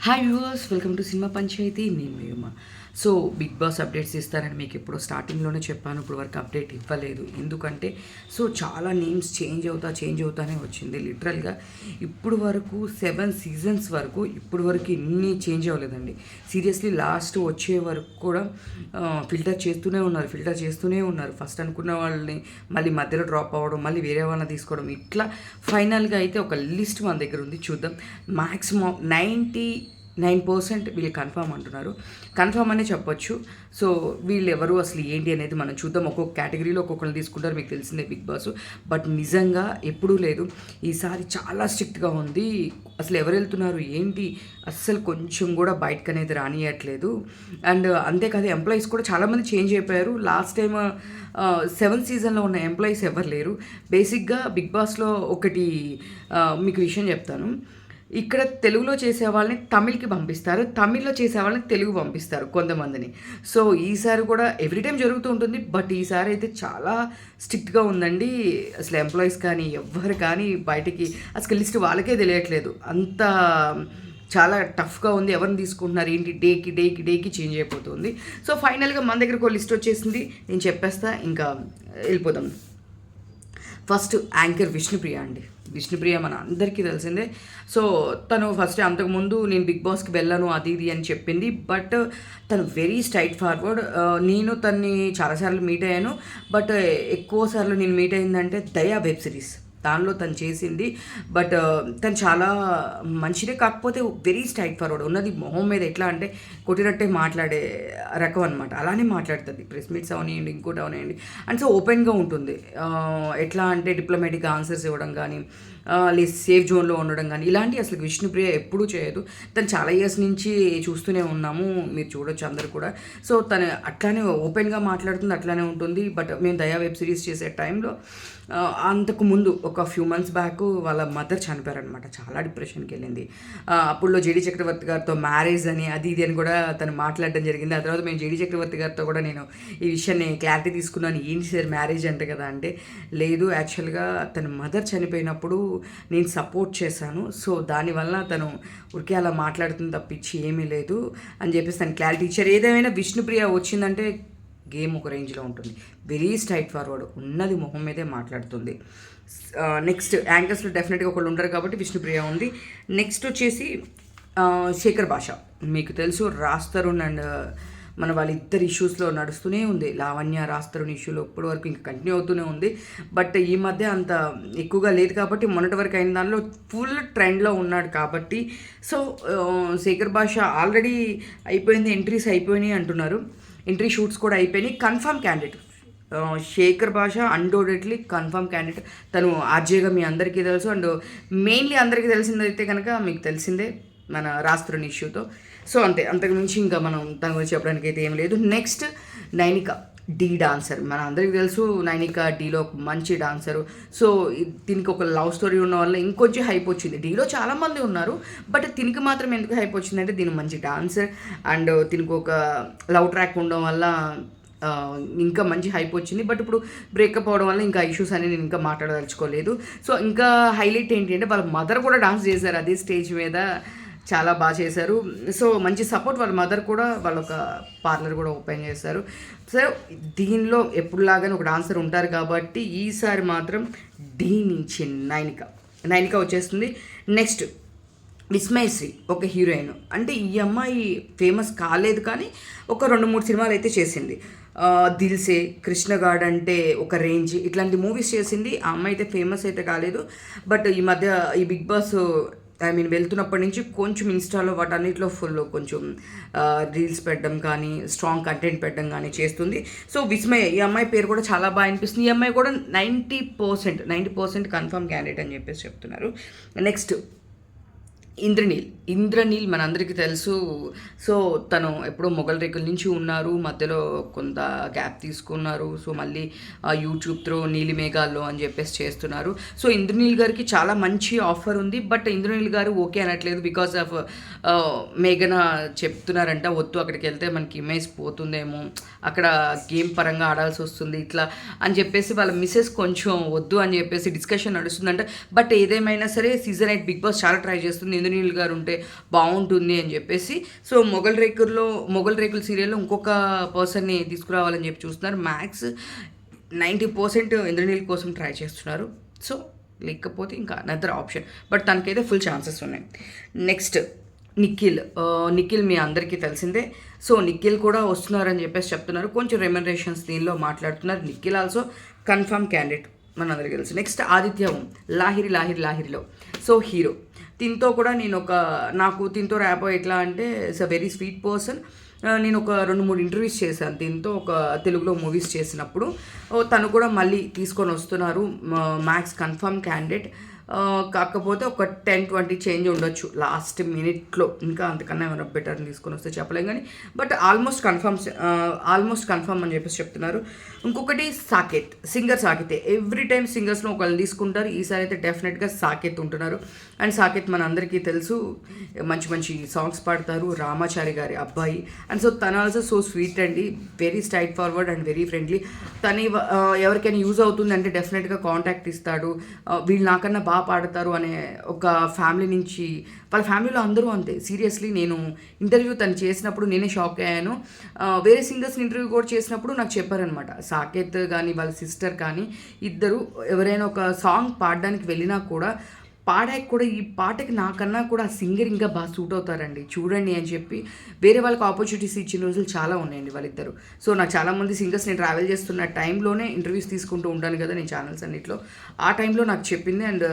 Hi viewers, welcome to cinema Panchayati. నేను మీ Uma. So Big Boss updates ఇస్తారని మీకు ఎప్పుడో స్టార్టింగ్లోనే చెప్పాను. ఇప్పుడు వరకు అప్డేట్ ఇవ్వలేదు. ఎందుకంటే చాలా నేమ్స్ చేంజ్ అవుతానే వచ్చింది. లిటరల్గా ఇప్పుడు వరకు 7 సీజన్స్ వరకు ఇప్పుడు వరకు ఇన్ని చేంజ్ అవ్వలేదండి. సీరియస్లీ లాస్ట్ వచ్చే వరకు కూడా ఫిల్టర్ చేస్తూనే ఉన్నారు. ఫస్ట్ అనుకున్న వాళ్ళని మళ్ళీ మధ్యలో డ్రాప్ అవ్వడం, మళ్ళీ వేరే వాళ్ళని తీసుకోవడం, ఇట్లా ఫైనల్గా అయితే ఒక లిస్ట్ మన దగ్గర ఉంది. చూద్దాం. మ్యాక్సిమం 99% వీళ్ళు కన్ఫామ్ అంటున్నారు. కన్ఫామ్ అనే చెప్పొచ్చు. సో వీళ్ళు ఎవరు, అసలు ఏంటి అనేది మనం చూద్దాం. ఒక్కొక్క కేటగిరీలో ఒక్కొక్కరిని తీసుకుంటారు, మీకు తెలిసిందే బిగ్ బాస్. బట్ నిజంగా ఎప్పుడూ లేదు, ఈసారి చాలా స్ట్రిక్ట్గా ఉంది. అసలు ఎవరు వెళ్తున్నారు ఏంటి అస్సలు కొంచెం కూడా బయటకు అనేది రానియట్లేదు. అండ్ అంతేకాదు, ఎంప్లాయీస్ కూడా చాలామంది చేంజ్ అయిపోయారు. లాస్ట్ టైం 7th సీజన్లో ఉన్న ఎంప్లాయీస్ ఎవరు లేరు. బేసిక్గా బిగ్ బాస్లో ఒకటి మీకు విషయం చెప్తాను. ఇక్కడ తెలుగులో చేసే వాళ్ళని తమిళ్కి పంపిస్తారు, తమిళ్లో చేసే వాళ్ళని తెలుగు పంపిస్తారు కొంతమందిని. సో ఈసారి కూడా ఎవ్రీ టైం జరుగుతూ ఉంటుంది. బట్ ఈసారి అయితే చాలా స్ట్రిక్ట్గా ఉందండి. అసలు ఎంప్లాయీస్ కానీ ఎవ్వరు కానీ బయటికి అసలు లిస్ట్ వాళ్ళకే తెలియట్లేదు. అంత చాలా టఫ్గా ఉంది. ఎవరిని తీసుకుంటున్నారు ఏంటి, డేకి చేంజ్ అయిపోతుంది. సో ఫైనల్గా మన దగ్గరకు ఒక లిస్ట్ వచ్చేసింది. నేను చెప్పేస్తా, ఇంకా వెళ్ళిపోదాం. ఫస్ట్ యాంకర్ విష్ణుప్రియ అండి. విష్ణుప్రియ మన అందరికీ తెలిసిందే. సో తను ఫస్ట్ అంతకుముందు నేను బిగ్ బాస్కి వెళ్ళను అది ఇది అని చెప్పింది. బట్ తను వెరీ స్ట్రైట్ ఫార్వర్డ్. నేను తన్ని చాలాసార్లు మీట్ అయ్యాను. బట్ ఎక్కువసార్లు నేను మీట్ అయిందంటే దయా వెబ్ సిరీస్, దానిలో తను చేసింది. బట్ తను చాలా మంచిదే, కాకపోతే వెరీ స్ట్రైట్ ఫార్వర్డ్. ఉన్నది మొహం మీద ఎట్లా అంటే కొట్టినట్టే మాట్లాడే రకం అనమాట. అలానే మాట్లాడుతుంది. ప్రెస్ మీట్స్ అవనివ్వండి, ఇంకోటి అవనివ్వండి. అండ్ సో ఓపెన్గా ఉంటుంది. ఎట్లా అంటే డిప్లొమాటిక్గా ఆన్సర్స్ ఇవ్వడం కానీ, లేదు సేఫ్ జోన్లో ఉండడం కానీ, ఇలాంటి అసలు విష్ణుప్రియ ఎప్పుడూ చేయదు. తను చాలా ఇయర్స్ నుంచి చూస్తూనే ఉన్నాము, మీరు చూడొచ్చు అందరు కూడా. సో తను అట్లానే ఓపెన్గా మాట్లాడుతుంది, అట్లానే ఉంటుంది. బట్ మేము దయా వెబ్ సిరీస్ చేసే టైంలో అంతకు ముందు ఒక ఫ్యూ మంత్స్ బ్యాక్ వాళ్ళ మదర్ చనిపోయారనమాట. చాలా డిప్రెషన్కి వెళ్ళింది. అప్పుడులో జేడీ చక్రవర్తి గారితో మ్యారేజ్ అని అది ఇది అని కూడా తను మాట్లాడడం జరిగింది. ఆ తర్వాత మేము జేడీ చక్రవర్తి గారితో కూడా నేను ఈ విషయాన్ని క్లారిటీ తీసుకున్నాను. ఏంటి సార్ మ్యారేజ్ అంటే కదా అంటే, లేదు యాక్చువల్గా తన మదర్ చనిపోయినప్పుడు నేను సపోర్ట్ చేశాను. సో దానివల్ల తను ఉరికే అలా మాట్లాడుతుంది తప్పించి ఏమీ లేదు అని చెప్పేసి తను క్లారిటీ ఇచ్చారు. ఏదేమైనా విష్ణుప్రియ వచ్చిందంటే గేమ్ ఒక రేంజ్లో ఉంటుంది. వెరీ స్ట్రైట్ ఫార్వర్డ్, ఉన్నది మొహం మీదే మాట్లాడుతుంది. నెక్స్ట్ యాంకర్స్లో డెఫినెట్గా ఒకళ్ళు ఉండరు కాబట్టి విష్ణుప్రియ ఉంది. నెక్స్ట్ వచ్చేసి శేఖర్ భాష. మీకు తెలుసు రాజ్ తరుణ్ అండ్ మన వాళ్ళిద్దరు ఇష్యూస్లో నడుస్తూనే ఉంది. లావణ్య రాజ్ తరుణ్ ఇష్యూలో ఇప్పటి వరకు ఇంకా కంటిన్యూ అవుతూనే ఉంది. బట్ ఈ మధ్య అంత ఎక్కువగా లేదు కాబట్టి మొన్నటి వరకు అయిన దానిలో ఫుల్ ట్రెండ్లో ఉన్నాడు కాబట్టి. సో శేఖర్ భాష ఆల్రెడీ అయిపోయింది, ఎంట్రీస్ అయిపోయినాయి అంటున్నారు. ఎంట్రీ షూట్స్ కూడా అయిపోయినాయి. కన్ఫర్మ్ క్యాండిడేట్ శేఖర్ భాష అన్డౌటెడ్లీ కన్ఫర్మ్ క్యాండిడేట్. తను ఆర్జేగా మీ అందరికీ తెలుసు. అండ్ మెయిన్లీ అందరికీ తెలిసిందైతే కనుక మీకు తెలిసిందే మన రాజ్ తరుణ్ ఇష్యూతో. సో అంతకు మించి ఇంకా మనం దాని గురించి చెప్పడానికి అయితే ఏం లేదు. Next Nainika, Dhee dancer. మన అందరికీ తెలుసు నైనిక డీలో మంచి డాన్సరు. సో దీనికి ఒక లవ్ స్టోరీ ఉన్న వల్ల ఇంకొంచెం హైప్ వచ్చింది. డీలో చాలామంది ఉన్నారు, బట్ దీనికి మాత్రం ఎందుకు హైప్ వచ్చిందంటే దీని మంచి డాన్సర్ అండ్ దీనికి ఒక లవ్ ట్రాక్ ఉండడం వల్ల ఇంకా మంచి హైప్ వచ్చింది. బట్ ఇప్పుడు బ్రేకప్ అవడం వల్ల ఇంకా ఇష్యూస్ అని నేను ఇంకా మాట్లాడదలుచుకోలేదు. సో ఇంకా హైలైట్ ఏంటి అంటే వాళ్ళ మదర్ కూడా డాన్స్ చేశారు అదే స్టేజ్ మీద, చాలా బాగా చేశారు. సో మంచి సపోర్ట్. వాళ్ళ మదర్ కూడా వాళ్ళ ఒక పార్లర్ కూడా ఓపెన్ చేశారు. సో దీనిలో ఎప్పుడులాగానే ఒక డాన్సర్ ఉంటారు కాబట్టి ఈసారి మాత్రం డీ నుంచి నైనిక వచ్చేస్తుంది. నెక్స్ట్ విస్మయశ్రీ, ఒక హీరోయిన్. అంటే ఈ అమ్మాయి ఫేమస్ కాలేదు కానీ ఒక 2-3 సినిమాలు అయితే చేసింది. దిల్సే, కృష్ణగాడ్ అంటే ఒక రేంజ్, ఇట్లాంటి మూవీస్ చేసింది. ఆ అమ్మాయి అయితే ఫేమస్ అయితే కాలేదు. బట్ ఈ మధ్య ఈ బిగ్ బాస్ వెళ్తున్నప్పటి నుంచి కొంచెం ఇన్స్టాలో వాటన్నిటిలో ఫుల్ కొంచెం రీల్స్ పెట్టడం కానీ, స్ట్రాంగ్ కంటెంట్ పెట్టడం కానీ చేస్తుంది. సో విస్మయ, ఈ అమ్మాయి పేరు కూడా చాలా బాగా అనిపిస్తుంది. ఈ అమ్మాయి కూడా 90% కన్ఫర్మ్ క్యాండిడేట్ అని చెప్పేసి చెప్తున్నారు. నెక్స్ట్ ఇంద్రనీల్ మనందరికీ తెలుసు. సో తను ఎప్పుడో మొగల్ రేకుల నుంచి ఉన్నారు, మధ్యలో కొంత గ్యాప్ తీసుకున్నారు. సో మళ్ళీ యూట్యూబ్ త్రూ నీలి మేఘాల్లో అని చెప్పేసి చేస్తున్నారు. సో ఇంద్రనీల్ గారికి చాలా మంచి ఆఫర్ ఉంది. బట్ ఇంద్రనీల్ గారు ఓకే అనట్లేదు. బికాస్ ఆఫ్ మేఘన చెప్తున్నారంట, వద్దు అక్కడికి వెళ్తే మనకి ఇమేజ్ పోతుందేమో, అక్కడ గేమ్ పరంగా ఆడాల్సి వస్తుంది ఇట్లా అని చెప్పేసి వాళ్ళ మిస్సెస్ కొంచెం వద్దు అని చెప్పేసి డిస్కషన్ నడుస్తుందంట. బట్ ఏదేమైనా సరే సీజన్ 8 బిగ్ బాస్ చాలా ట్రై చేస్తుంది. ఇంద్రనీల్ గారు ఉంటే బాగుంటుంది అని చెప్పేసి. సో మొగల్ రేకులు సీరియల్లో ఇంకొక పర్సన్ని తీసుకురావాలని చెప్పి చూస్తున్నారు. మ్యాక్స్ 90% ఇంద్రనీల్ కోసం ట్రై చేస్తున్నారు. సో లేకపోతే ఇంకా అనదర్ ఆప్షన్, బట్ తనకైతే ఫుల్ ఛాన్సెస్ ఉన్నాయి. నెక్స్ట్ నిఖిల్ మీ అందరికీ తెలిసిందే. సో నిఖిల్ కూడా వస్తున్నారని చెప్పేసి చెప్తున్నారు. కొంచెం రెమ్యునరేషన్స్ దీనిలో మాట్లాడుతున్నారు. నిఖిల్ ఆల్సో కన్ఫర్మ్ క్యాండిడేట్ మనందరికీ తెలుసు. నెక్స్ట్ ఆదిత్య ఓం లాహిరిలో సో హీరో. దీంతో కూడా నాకు దీంతో ర్యాపో ఎట్లా అంటే it's a very sweet person. నేను ఒక 2-3 ఇంటర్వ్యూస్ చేశాను దీంతో, ఒక తెలుగులో మూవీస్ చేసినప్పుడు. తను కూడా మళ్ళీ తీసుకొని వస్తున్నారు. Max confirm candidate. కాకపోతే ఒక 10-20 చేంజ్ ఉండొచ్చు లాస్ట్ మినిట్లో, ఇంకా అంతకన్నా ఏమైనా బెటర్ తీసుకొని వస్తే చెప్పలేం కానీ, బట్ ఆల్మోస్ట్ కన్ఫర్మ్ అని చెప్పేసి చెప్తున్నారు. ఇంకొకటి సింగర్ సాకేత్. ఎవ్రీ టైమ్ సింగర్స్లో ఒకళ్ళని తీసుకుంటారు. ఈసారి అయితే డెఫినెట్గా సాకేత్ ఉంటున్నారు. అండ్ సాకేత్ మన అందరికీ తెలుసు, మంచి సాంగ్స్ పాడతారు, రామాచారి గారి అబ్బాయి. అండ్ సో తను ఆల్సో సో స్వీట్ అండి, very straight forward and very friendly. తను ఎవరికైనా యూజ్ అవుతుంది అంటే డెఫినెట్గా కాంటాక్ట్ ఇస్తాడు. వీళ్ళు నాకన్నా బాగా పాడతారు అనే ఒక ఫ్యామిలీ నుంచి, వాళ్ళ ఫ్యామిలీలో అందరూ అంతే. సీరియస్లీ నేను ఇంటర్వ్యూ తను చేసినప్పుడు నేనే షాక్ అయ్యాను. వేరే సింగర్స్ని ఇంటర్వ్యూ కూడా చేసినప్పుడు నాకు చెప్పారనమాట, సాకేత్ కానీ వాళ్ళ సిస్టర్ కానీ ఇద్దరు ఎవరైనా ఒక సాంగ్ పాడడానికి వెళ్ళినా కూడా పాడాక కూడా ఈ పాటకి నాకన్నా కూడా ఆ సింగర్ ఇంకా బాగా సూట్ అవుతారండి, చూడండి అని చెప్పి వేరే వాళ్ళకి ఆపర్చునిటీస్ ఇచ్చిన రోజులు చాలా ఉన్నాయండి వాళ్ళిద్దరు. సో నాకు చాలామంది సింగర్స్ నేను ట్రావెల్ చేస్తున్న టైంలోనే ఇంటర్వ్యూస్ తీసుకుంటూ ఉంటాను కదా నేను ఛానల్స్ అన్నిట్లో, ఆ టైంలో నాకు చెప్పింది. అండ్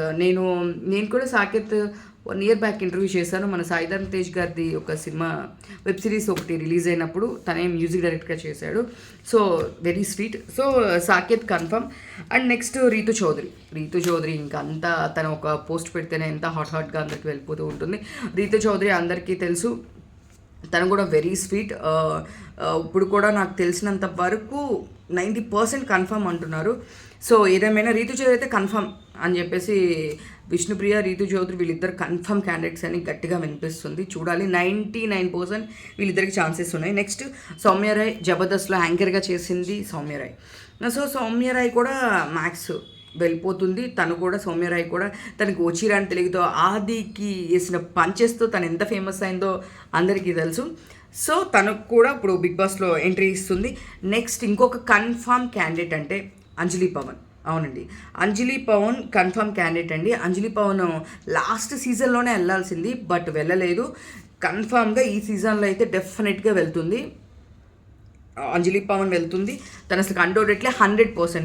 నేను కూడా సాకేత్ 1 year బ్యాక్ ఇంటర్వ్యూ చేశాను. మన సాయిధరమ్ తేజ్ గారిది ఒక సినిమా వెబ్ సిరీస్ ఒకటి రిలీజ్ అయినప్పుడు తనే మ్యూజిక్ డైరెక్ట్గా చేశాడు. So very sweet. So Saketh confirm. And next Rithu Chowdary ఇంకా అంతా తను ఒక పోస్ట్ పెడితేనే ఎంత హాట్గా అందరికి వెళ్ళిపోతూ ఉంటుంది. రీతు చౌదరి అందరికీ తెలుసు, తను కూడా వెరీ స్వీట్. ఇప్పుడు కూడా నాకు తెలిసినంత వరకు 90% కన్ఫర్మ్ అంటున్నారు. సో ఏదేమైనా రీతు చౌదరి అయితే కన్ఫర్మ్ అని చెప్పేసి విష్ణుప్రియ, రీతు చౌదరి వీళ్ళిద్దరు కన్ఫర్మ్ క్యాండిడేట్స్ అని గట్టిగా వినిపిస్తుంది. చూడాలి, 99% వీళ్ళిద్దరికి ఛాన్సెస్ ఉన్నాయి. నెక్స్ట్ సౌమ్యరాయ్, జబర్దస్త్లో యాంకర్గా చేసింది సౌమ్యరాయ్. సో సౌమ్యరాయ్ కూడా మ్యాక్స్ వెళ్ళిపోతుంది. సౌమ్యరాయ్ కూడా తనకు వచ్చిరాని తెలుగుతో ఆదికి వేసిన పంచెస్తో తను ఎంత ఫేమస్ అయిందో అందరికీ తెలుసు. సో తనకు కూడా ఇప్పుడు బిగ్ బాస్లో ఎంట్రీ ఇస్తుంది. నెక్స్ట్ ఇంకొక కన్ఫర్మ్ క్యాండిడేట్ అంటే అంజలి పవన్. అవునండి, అంజలి పవన్ కన్ఫర్మ్ క్యాండిడేట్ అండి. అంజలి పవన్ లాస్ట్ సీజన్లోనే వెళ్ళాల్సింది, బట్ వెళ్ళలేదు. కన్ఫామ్గా ఈ సీజన్లో అయితే డెఫినెట్గా వెళ్తుంది. అంజలి పవన్ వెళ్తుంది. తను అసలు కండోడెట్లే 100%.